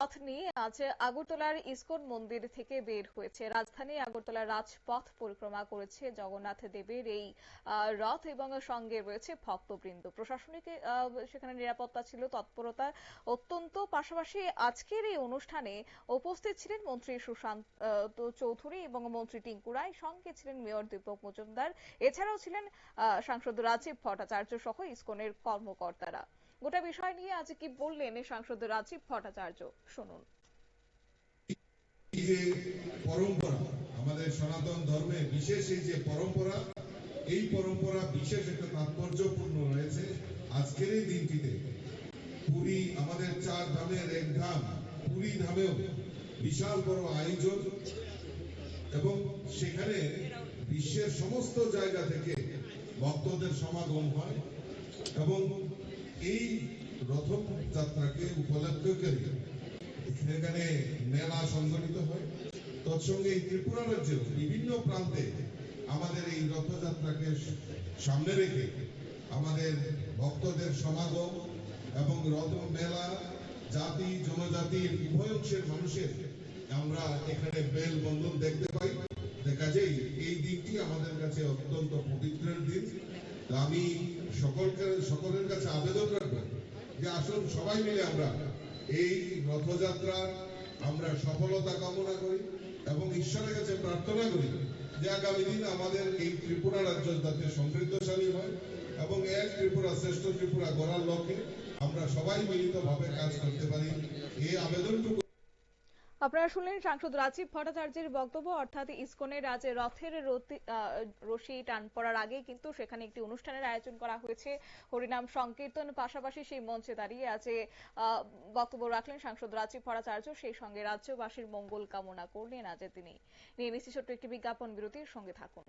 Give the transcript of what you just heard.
রথ নিয়ে আজ আগরতলার ইসকন মন্দির থেকে বের হয়েছে। রাজধানী আগরতলার রাজপথ পরিক্রমা করেছে জগন্নাথ দেবের এই রথ এবং সঙ্গে রয়েছে ভক্তবৃন্দ। প্রশাসনিক সেখানে নিরাপত্তা ছিল, তৎপরতা অত্যন্ত। পাশাপাশি আজকের এই অনুষ্ঠানে উপস্থিত ছিলেন মন্ত্রী সুশান্ত চৌধুরী এবং মন্ত্রী টিঙ্কু রায়, সঙ্গে ছিলেন মেয়র দীপক মজুমদার, এছাড়াও ছিলেন সাংসদ রাজীব ভট্টাচার্য সহ ইসকনের কর্মকর্তারা। গোটা বিষয় নিয়ে আজ কি বললেন সাংসদ রাজীব ভট্টাচার্য, শুনুন। এই যে পরম্পরা, আমাদের সনাতন ধর্মে বিশেষ এই যে পরম্পরা, এই পরম্পরা বিশেষ একটা তাৎপর্যপূর্ণ রয়েছে আজকের এই দিনটিতে। পুরী, আমাদের 4 ধামের এক ধাম পুরী ধামেও বিশাল বড় আয়োজন, এবং সেখানে বিশ্বের সমস্ত জায়গা থেকে ভক্তদের সমাগম হয় এবং এই রথযাত্রাকে উপলক্ষ করে সেখানে মেলা সংগঠিত হয়। তৎসঙ্গে এই ত্রিপুরা রাজ্যের বিভিন্ন প্রান্তে আমাদের এই রথযাত্রাকে সামনে রেখে আমাদের ভক্তদের সমাগম এবং রথ মেলা, জাতি জনজাতির উভয় অংশের মানুষের আমরা এখানে বেল বন্ধন দেখতে পাই। কাজেই এই দিনটি আমাদের কাছে অত্যন্ত পবিত্রের দিন। আমি সকলের কাছে আবেদন রাখবো যে আসুন সবাই মিলে আমরা এই রথযাত্রা আমরা সফলতা কামনা করি এবং ঈশ্বরের কাছে প্রার্থনা করি যে আগামী দিন আমাদের এই ত্রিপুরা রাজ্য যাতে সমৃদ্ধশালী হয় এবং এক ত্রিপুরা শ্রেষ্ঠ ত্রিপুরা গড়ার লক্ষ্যে আমরা সবাই মিলিতভাবে কাজ করতে পারি, এই আবেদনটুকু। আপনারা শুনলেন সাংসদ রাজীব ভট্টাচার্যের বক্তব্য। অর্থাৎ ইসকনের আজ রথের রশি টান পড়ার আগে কিন্তু সেখানে একটি অনুষ্ঠানের আয়োজন করা হয়েছে, হরিনাম সংকীর্তন। পাশাপাশি সেই মঞ্চে দাঁড়িয়ে আজ বক্তব্য রাখলেন সাংসদ রাজীব ভট্টাচার্য, সেই সঙ্গে রাজ্যবাসীর মঙ্গল কামনা করলেন আজ তিনি। নিয়ে নিচ্ছি ছোট্ট একটি বিজ্ঞাপন বিরতির, সঙ্গে থাকুন।